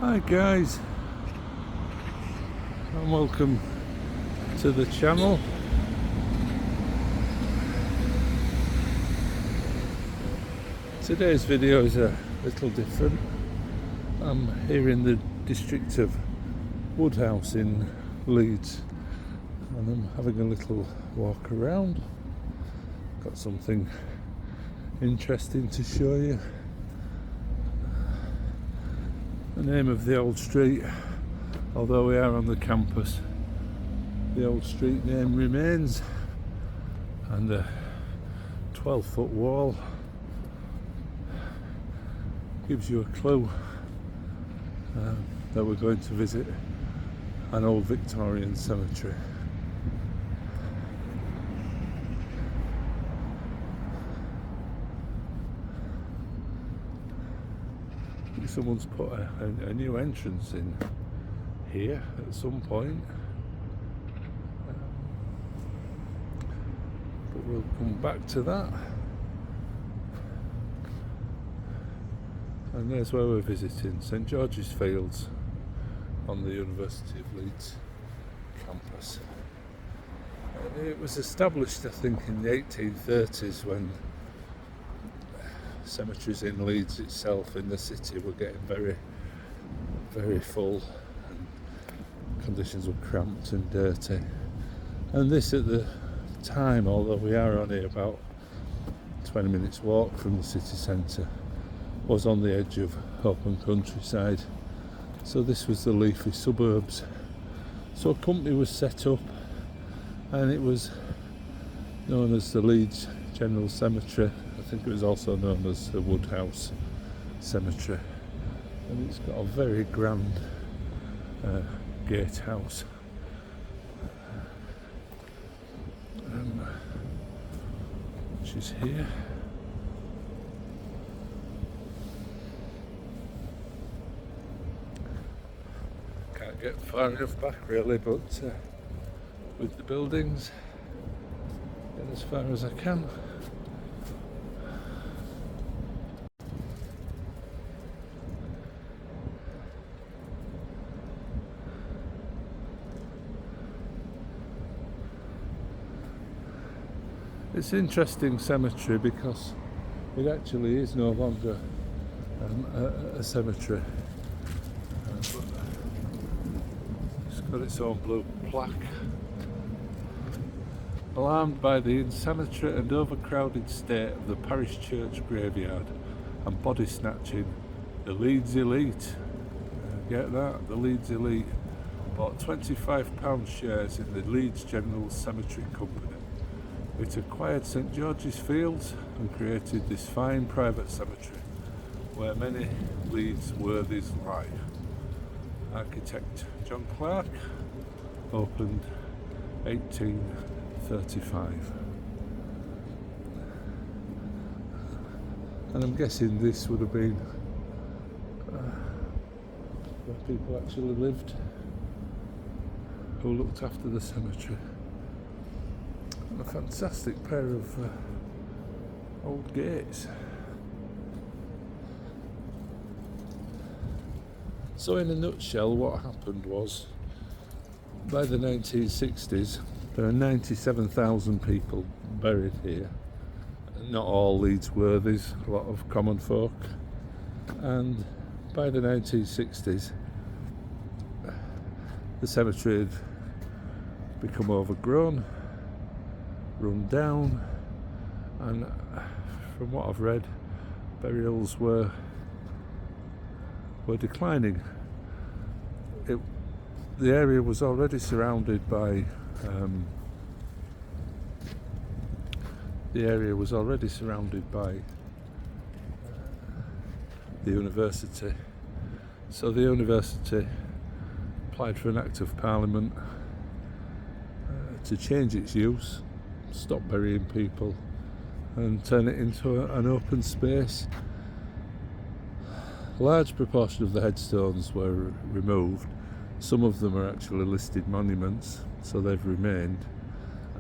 Hi guys, and welcome to the channel. Today's video is a little different. I'm here in the district of Woodhouse in Leeds, and I'm having a little walk around. Got something interesting to show you. The name of the old street, although we are on the campus, the old street name remains, and a 12-foot wall gives you a clue that we're going to visit an old Victorian cemetery. Someone's put a new entrance in here at some point, but we'll come back to that. And there's where we're visiting, St George's Fields on the University of Leeds campus. It was established, I think, in the 1830s when cemeteries in Leeds itself in the city were getting very, very full, and conditions were cramped and dirty. And this at the time, although we are only about 20 minutes walk from the city centre, was on the edge of open countryside. So this was the leafy suburbs. So a company was set up, and it was known as the Leeds General Cemetery. I think it was also known as the Woodhouse Cemetery, and it's got a very grand gatehouse, which is here. Can't get far enough back really, but with the buildings, get as far as I can. It's an interesting cemetery because it actually is no longer a cemetery. But it's got its own blue plaque. Alarmed by the insanitary and overcrowded state of the parish church graveyard and body snatching, the Leeds elite, get that? The Leeds elite bought £25 shares in the Leeds General Cemetery Company. It acquired St George's Fields and created this fine private cemetery where many Leeds worthies lie. Architect John Clark opened 1835. And I'm guessing this would have been where people actually lived who looked after the cemetery. A fantastic pair of old gates. So in a nutshell, what happened was, by the 1960s, there are 97,000 people buried here. Not all Leeds worthies, a lot of common folk. And by the 1960s, the cemetery had become overgrown, run down, and from what I've read, burials were declining. The area was already surrounded by the university. So the university applied for an Act of Parliament to change its use, stop burying people and turn it into an open space. A large proportion of the headstones were removed. Some of them are actually listed monuments, so they've remained.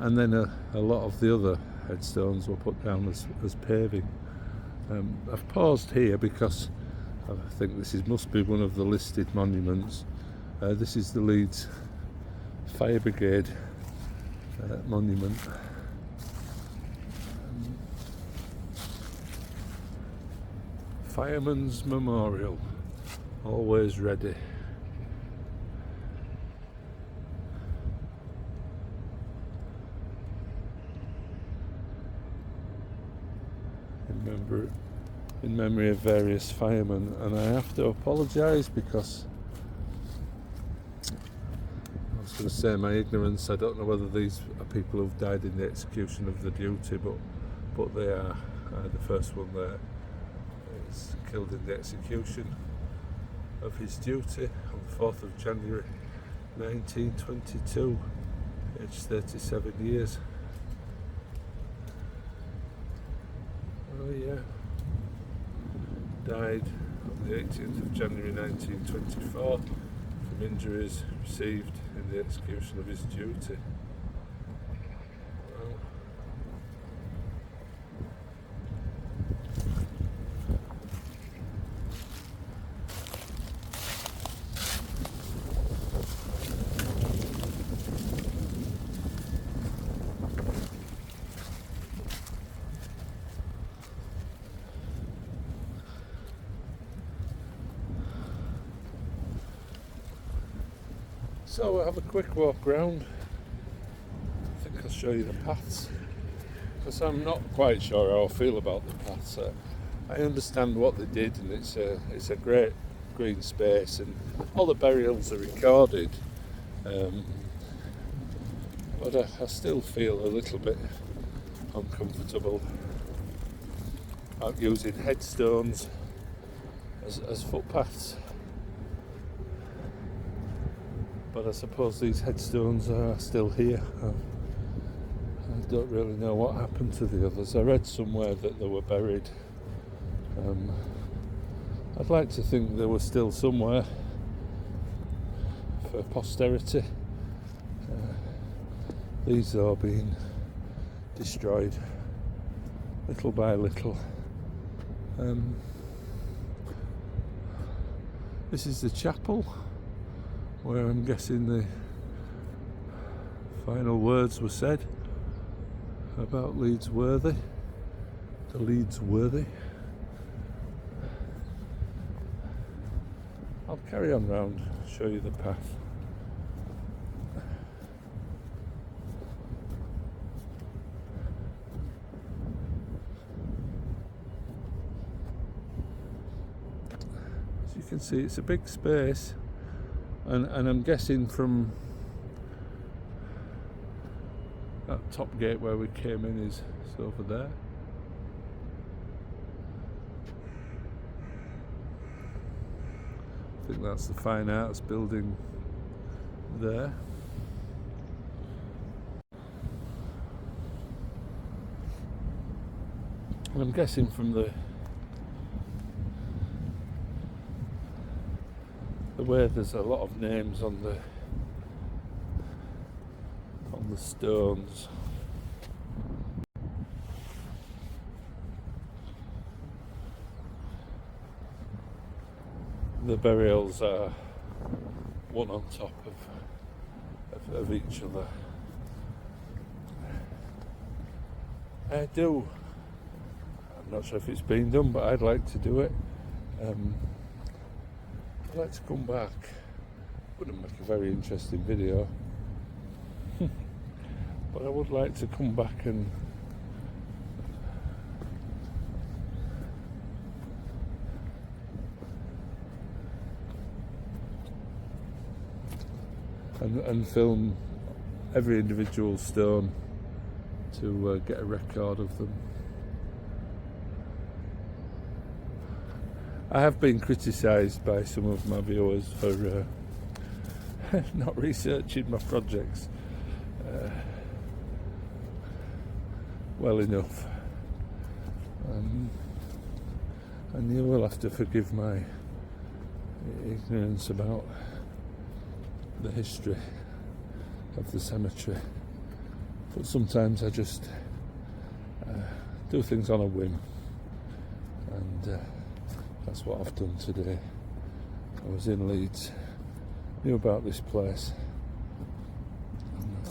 And then a lot of the other headstones were put down as paving. I've paused here because I think must be one of the listed monuments. This is the Leeds Fire Brigade monument. Fireman's Memorial, always ready. In memory of various firemen, and I have to apologise because I was going to say my ignorance. I don't know whether these are people who've died in the execution of the duty, but they are. The first one there is killed in the execution of his duty on the 4th of January 1922, aged 37 years. Oh yeah. Died on the 18th of January 1924 from injuries received in the execution of his duty. Well, so we'll have a quick walk round. I think I'll show you the paths, because I'm not quite sure how I feel about the paths. I understand what they did, and it's a great green space, and all the burials are recorded. But I still feel a little bit uncomfortable about using headstones as footpaths. But I suppose these headstones are still here. I don't really know what happened to the others. I read somewhere that they were buried. I'd like to think they were still somewhere for posterity. These are being destroyed little by little. This is the chapel, where I'm guessing the final words were said about Leeds Worthy, the Leeds Worthy. I'll carry on round, show you the path. As you can see, it's a big space. And I'm guessing from that top gate where we came in is over there. I think that's the Fine Arts building there. And I'm guessing from the way there's a lot of names on the stones. The burials are one on top of each other. I'm not sure if it's been done, but I'd like to do it. I'd like to come back. Wouldn't make a very interesting video, but I would like to come back and film every individual stone to get a record of them. I have been criticised by some of my viewers for not researching my projects well enough, and you will have to forgive my ignorance about the history of the cemetery, but sometimes I just do things on a whim, and That's what I've done today. I was in Leeds, knew about this place,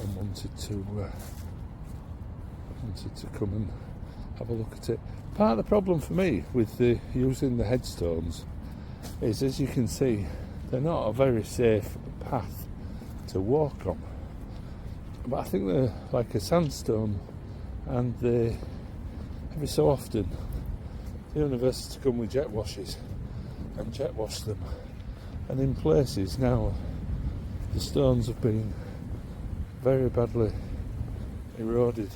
and wanted to come and have a look at it. Part of the problem for me with using the headstones is, as you can see, they're not a very safe path to walk on. But I think they're like a sandstone, and they, every so often, the university come with jet washes and jet wash them. And in places now, the stones have been very badly eroded.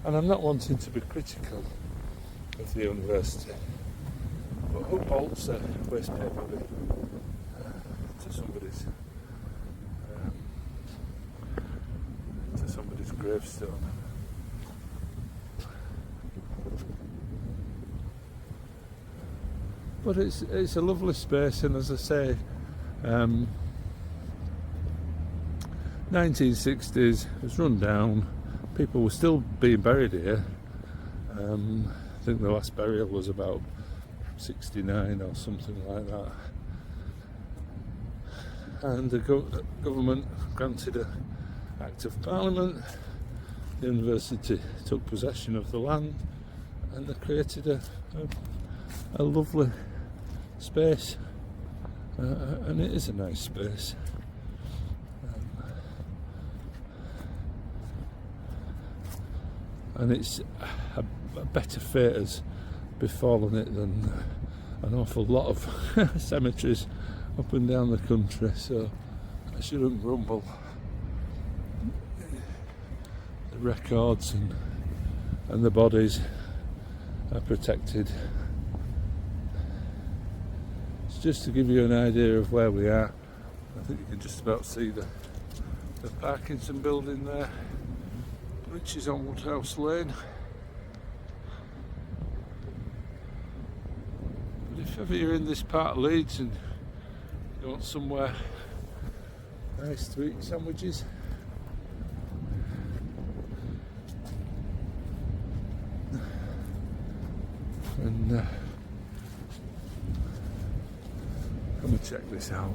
And I'm not wanting to be critical of the university, but who bolts a waste paper bin to somebody's gravestone? But it's a lovely space, and as I say, 1960s, it was run down. People were still being buried here. I think the last burial was about 69 or something like that. And the government granted an Act of Parliament. The university took possession of the land, and they created a lovely space, and it is a nice space. And it's a better fate has befallen it than an awful lot of cemeteries up and down the country, so I shouldn't grumble. The records and the bodies are protected. It's just to give you an idea of where we are. I think you can just about see the Atkinson building there, which is on Woodhouse Lane. But if ever you're in this part of Leeds and you want somewhere nice to eat sandwiches, and come and check this out.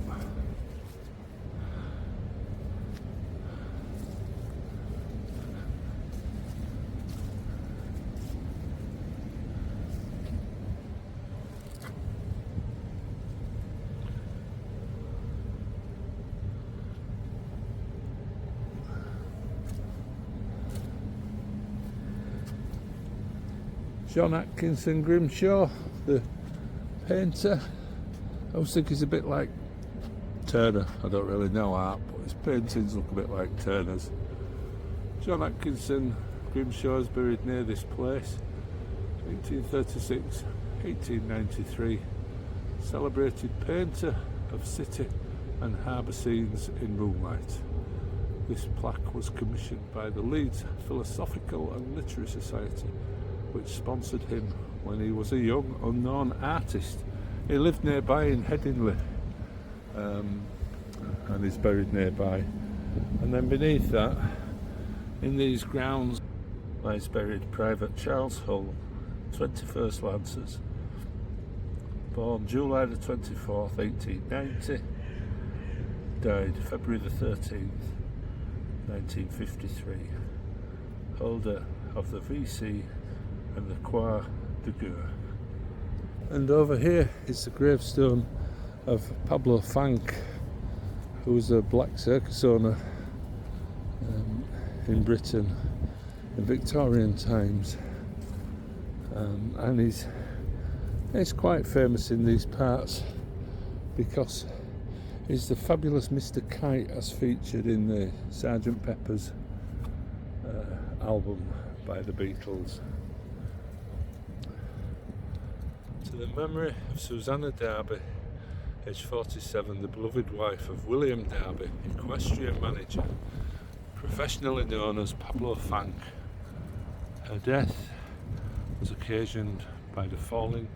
John Atkinson Grimshaw, the painter. I always think he's a bit like Turner. I don't really know art, but his paintings look a bit like Turner's. John Atkinson Grimshaw is buried near this place. 1836, 1893. Celebrated painter of city and harbour scenes in moonlight. This plaque was commissioned by the Leeds Philosophical and Literary Society, which sponsored him when he was a young unknown artist. He lived nearby in Headingley, and is buried nearby. And then beneath that, in these grounds, lies buried Private Charles Hull, 21st Lancers, born July the 24th, 1890, died February the 13th, 1953, holder of the VC and the Croix de Guerre. And over here is the gravestone of Pablo Fanque, who was a black circus owner in Britain in Victorian times, and he's quite famous in these parts because he's the fabulous Mr. Kite, as featured in the Sgt. Pepper's album by the Beatles. To the memory of Susanna Darby, aged 47, the beloved wife of William Darby, equestrian manager, professionally known as Pablo Fanque. Her death was occasioned by the falling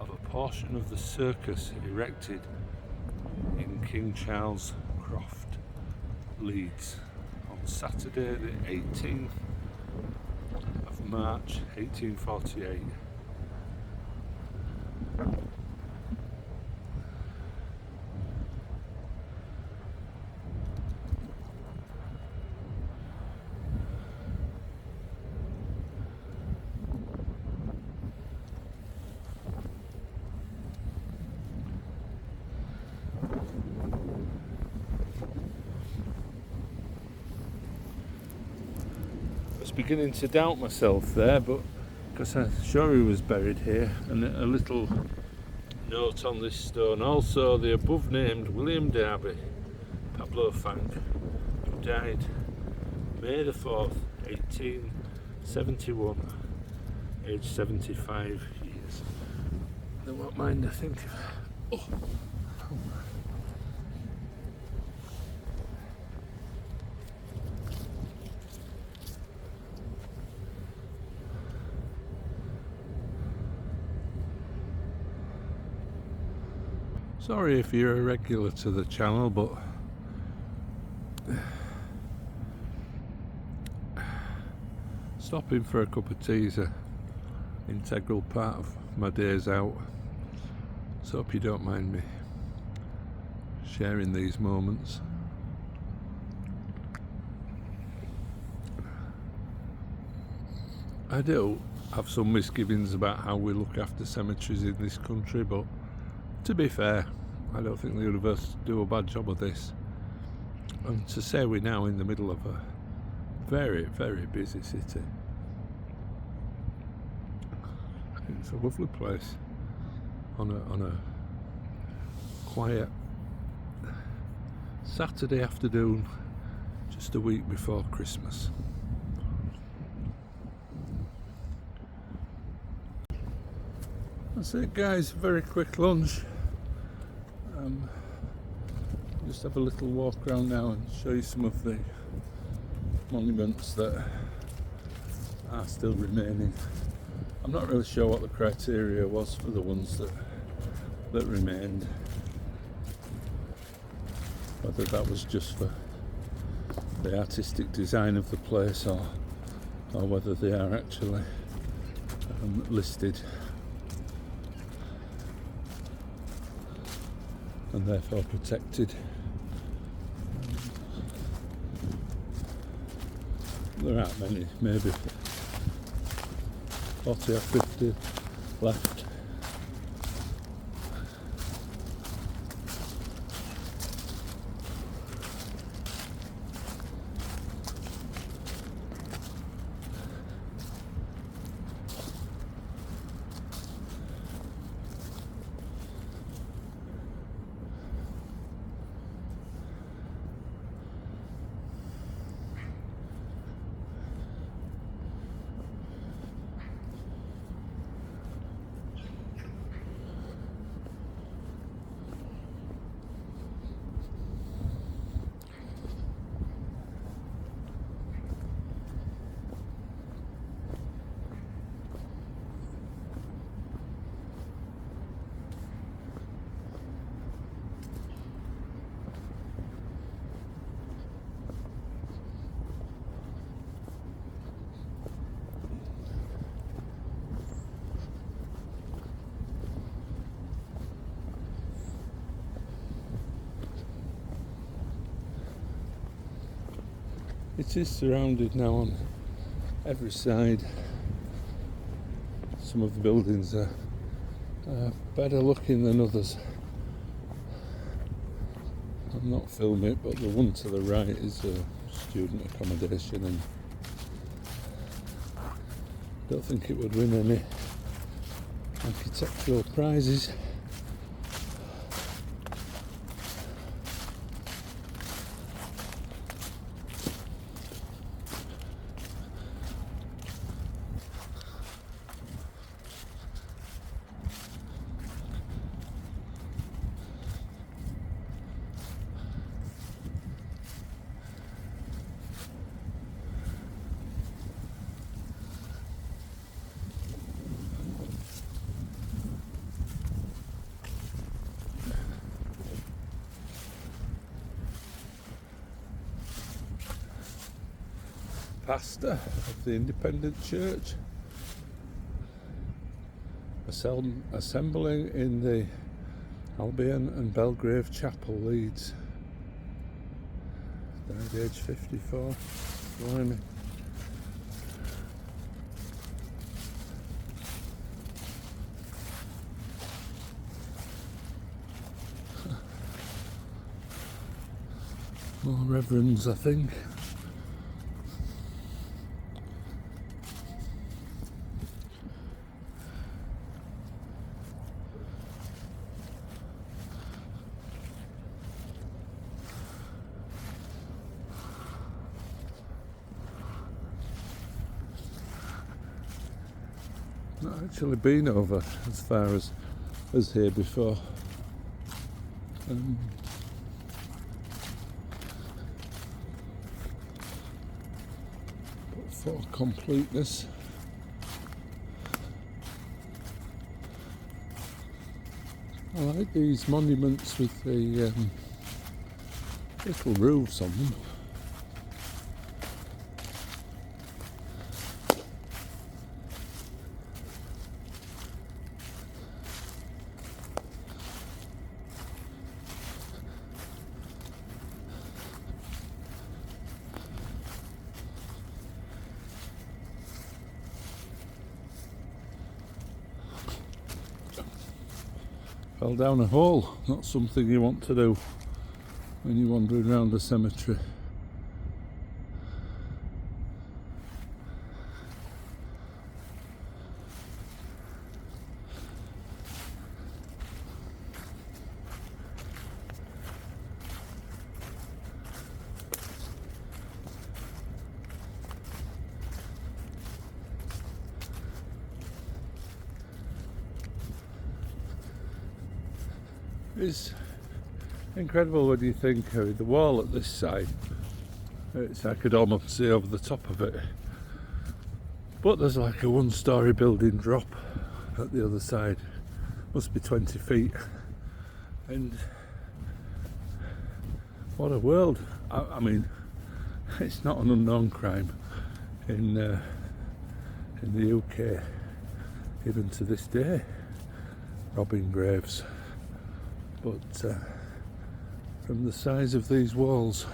of a portion of the circus erected in King Charles Croft, Leeds, on Saturday the 18th of March 1848. beginning to doubt myself there, but because I'm sure he was buried here. And a little note on this stone, also the above named William Darby, Pablo Fanque, who died May the 4th, 1871, aged 75 years. They won't mind, I think. Oh. Sorry if you're a regular to the channel, but stopping for a cup of tea is an integral part of my days out. So hope you don't mind me sharing these moments. I do have some misgivings about how we look after cemeteries in this country, but to be fair, I don't think the university do a bad job of this. And to say we're now in the middle of a very, very busy city. It's a lovely place on a quiet Saturday afternoon, just a week before Christmas. That's it, guys. Very quick lunch. Just have a little walk around now and show you some of the monuments that are still remaining. I'm not really sure what the criteria was for the ones that remained, whether that was just for the artistic design of the place or whether they are actually listed and therefore protected. There aren't many, maybe 40 or 50 left. It is surrounded now on every side. Some of the buildings are better looking than others. I'm not filming it, but the one to the right is a student accommodation, and I don't think it would win any architectural prizes. Pastor of the Independent Church assembling in the Albion and Belgrave Chapel, Leeds. Died age 54. Blimey. More reverends, I think. not actually been over as far as here before. But for completeness, I like these monuments with the little roofs on them. Fell down a hole, not something you want to do when you're wandering around the cemetery. It's incredible when you think of the wall at this side. I could almost see over the top of it. But there's like a one-storey building drop at the other side. Must be 20 feet. And what a world. I mean, it's not an unknown crime in the UK, even to this day, robbing graves. But from the size of these walls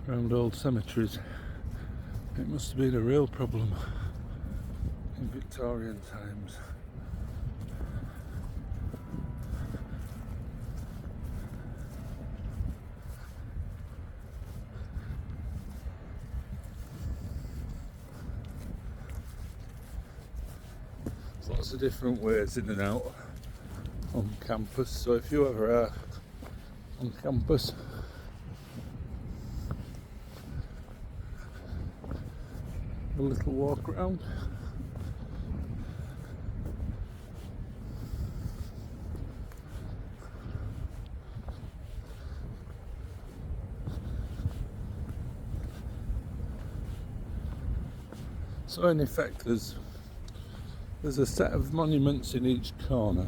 around old cemeteries, it must have been a real problem in Victorian times. There's lots of different ways in and out on campus, so if you ever are on campus, a little walk around. So in effect there's a set of monuments in each corner.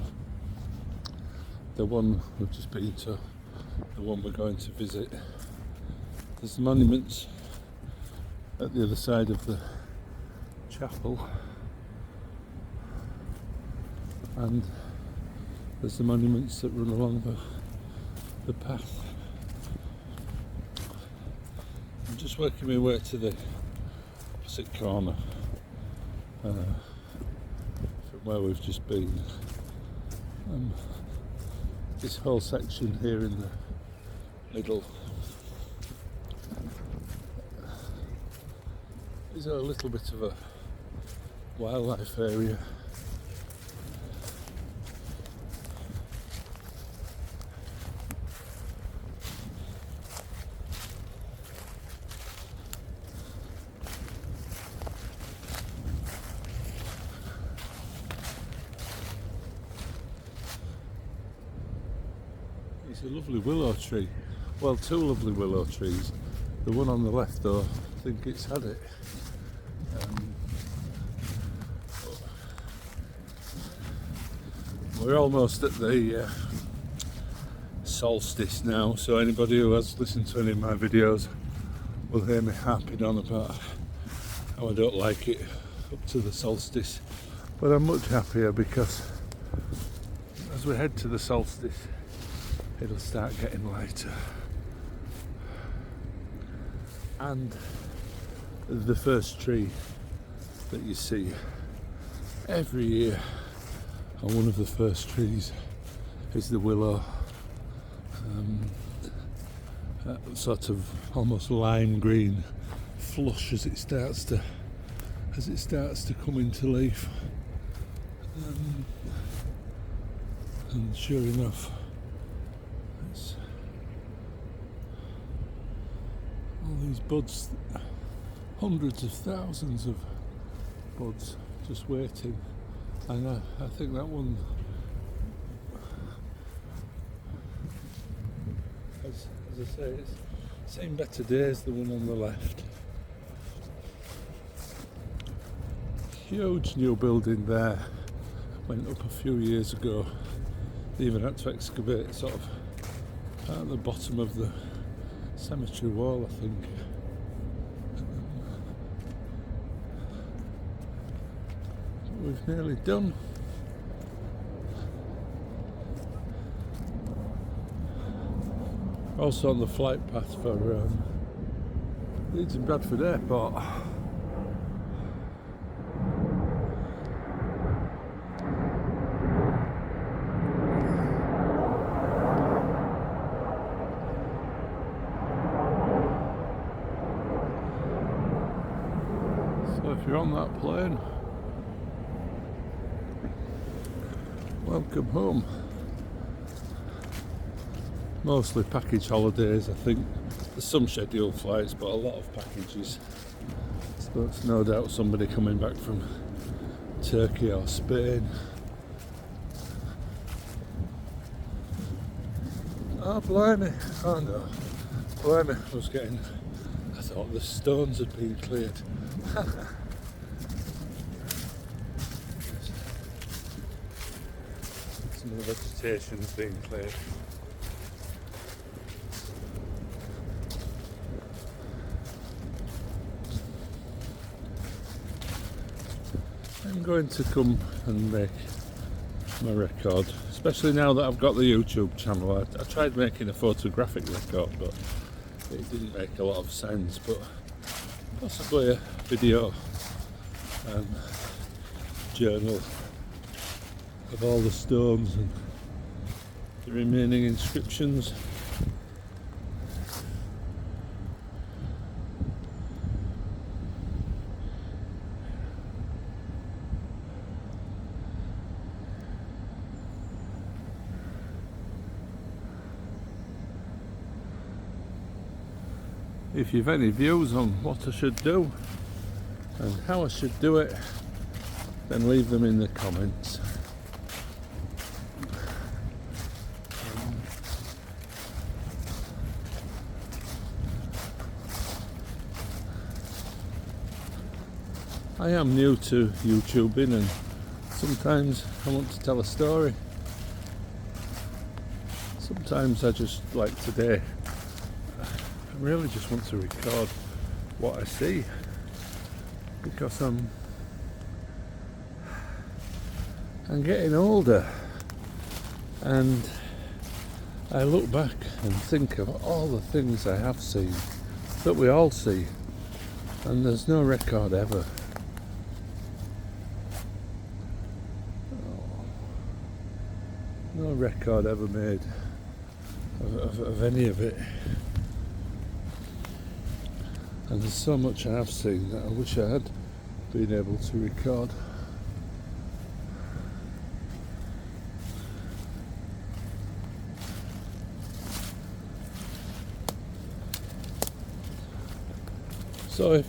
The one we've just been to, the one we're going to visit. There's the monuments at the other side of the chapel, and there's the monuments that run along the path. I'm just working my way to the opposite corner from where we've just been. This whole section here in the middle is a little bit of a wildlife area. It's a lovely willow tree. Well, two lovely willow trees. The one on the left, though, I think it's had it. We're almost at the solstice now, so anybody who has listened to any of my videos will hear me harping on about how I don't like it up to the solstice. But I'm much happier because as we head to the solstice, it'll start getting lighter. And the first tree that you see every year, and one of the first trees is the willow, sort of almost lime green, flush as it starts to come into leaf. And sure enough, it's all these buds, hundreds of thousands of buds just waiting And I think that one, as I say, it's seen better days, the one on the left. Huge new building there, went up a few years ago. They even had to excavate sort of at the bottom of the cemetery wall, I think. We've nearly done. Also on the flight path for Leeds and Bradford Airport. So if you're on that plane, welcome home. Mostly package holidays, I think. There's some scheduled flights, but a lot of packages. So it's no doubt somebody coming back from Turkey or Spain. Oh, blimey. Oh no. Blimey, I thought the stones had been cleared. Some of the vegetation's being cleared. I'm going to come and make my record, especially now that I've got the YouTube channel. I tried making a photographic record, but it didn't make a lot of sense. But possibly a video journal of all the stones and the remaining inscriptions. If you've any views on what I should do and how I should do it, then leave them in the comments. I am new to YouTubing and sometimes I want to tell a story. Sometimes I just, like today, I really just want to record what I see, because I'm getting older and I look back and think of all the things I have seen, that we all see, and there's no record ever. No record ever made of any of it. And there's so much I have seen that I wish I had been able to record. So if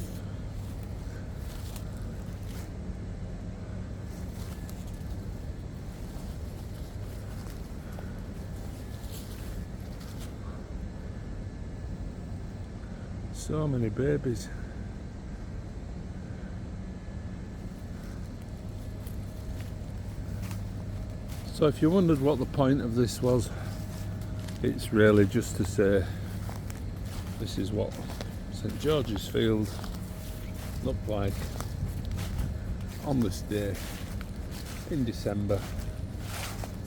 so many babies. So if you wondered what the point of this was, it's really just to say this is what St George's Field looked like on this day in December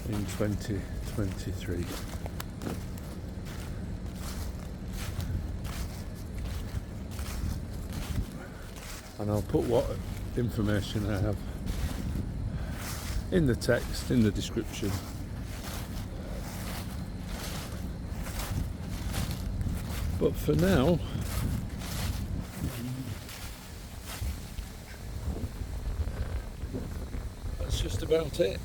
in 2023. And I'll put what information I have in the text, in the description. But for now, that's just about it.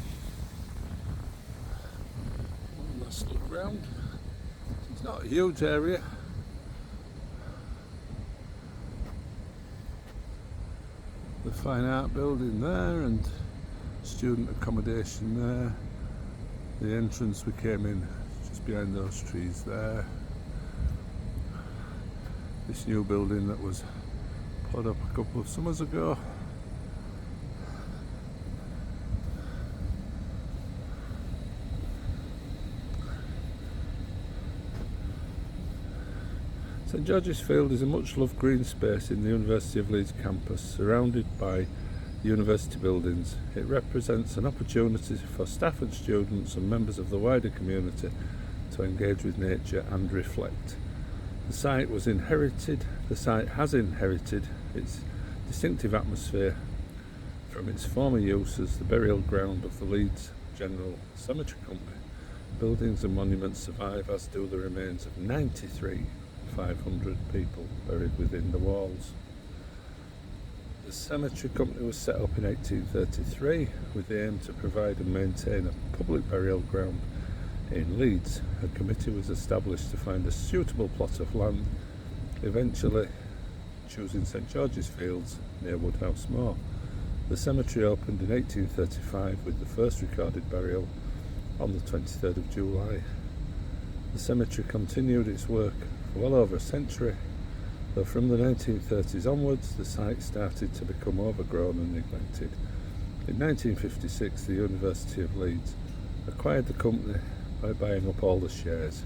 One last look round. It's not a huge area. The fine art building there and student accommodation there. The entrance we came in just behind those trees there. This new building that was put up a couple of summers ago. St George's Field is a much loved green space in the University of Leeds campus, surrounded by university buildings. It represents an opportunity for staff and students and members of the wider community to engage with nature and reflect. The site has inherited its distinctive atmosphere from its former use as the burial ground of the Leeds General Cemetery Company. Buildings and monuments survive, as do the remains of 500 people buried within the walls. The cemetery company was set up in 1833 with the aim to provide and maintain a public burial ground in Leeds. A committee was established to find a suitable plot of land, eventually choosing St George's Fields near Woodhouse Moor. The cemetery opened in 1835 with the first recorded burial on the 23rd of July. The cemetery continued its work for well over a century, though from the 1930s onwards the site started to become overgrown and neglected. In 1956 the University of Leeds acquired the company by buying up all the shares.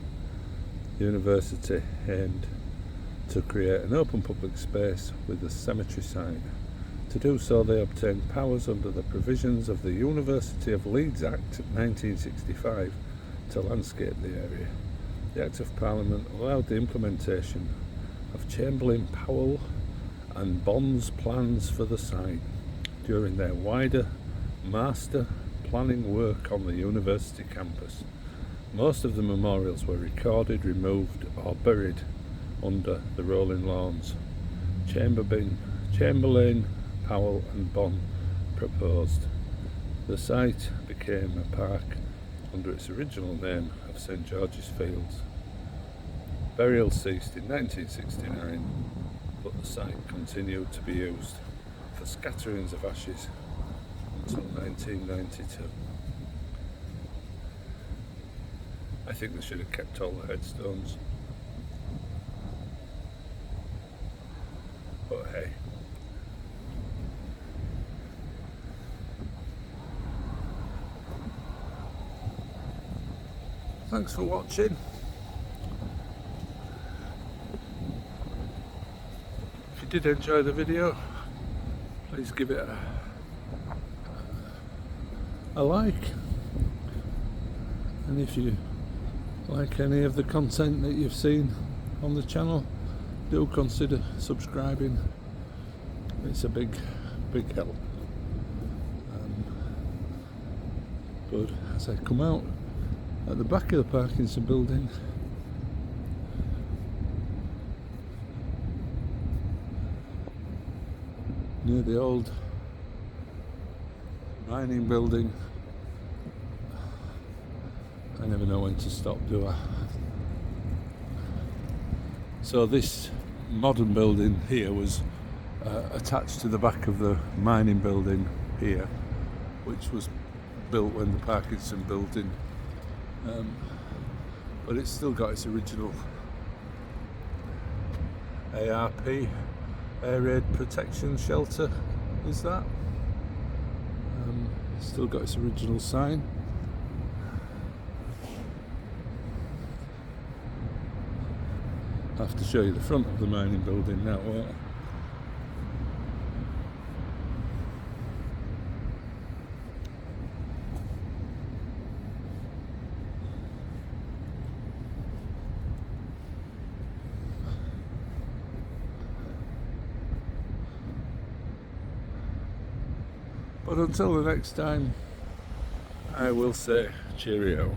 The university aimed to create an open public space with a cemetery sign. To do so they obtained powers under the provisions of the University of Leeds Act 1965 to landscape the area. The Act of Parliament allowed the implementation of Chamberlain, Powell and Bond's plans for the site during their wider master planning work on the university campus. Most of the memorials were recorded, removed or buried under the rolling lawns. Chamberlain, Powell and Bond proposed. The site became a park under its original name of St George's Fields. Burial ceased in 1969, but the site continued to be used for scatterings of ashes until 1992. I think they should have kept all the headstones. But hey. Thanks for watching. If you did enjoy the video, please give it a like. And if you like any of the content that you've seen on the channel, do consider subscribing. It's a big help. But as I come out at the back of the Parkinson building, near the old mining building, I never know when to stop, do I? So this modern building here was attached to the back of the mining building here, which was built when the Parkinson building, but it's still got its original ARP, air raid protection shelter, is that? Still got its original sign. I have to show you the front of the mining building now, won't I? But until the next time, I will say cheerio.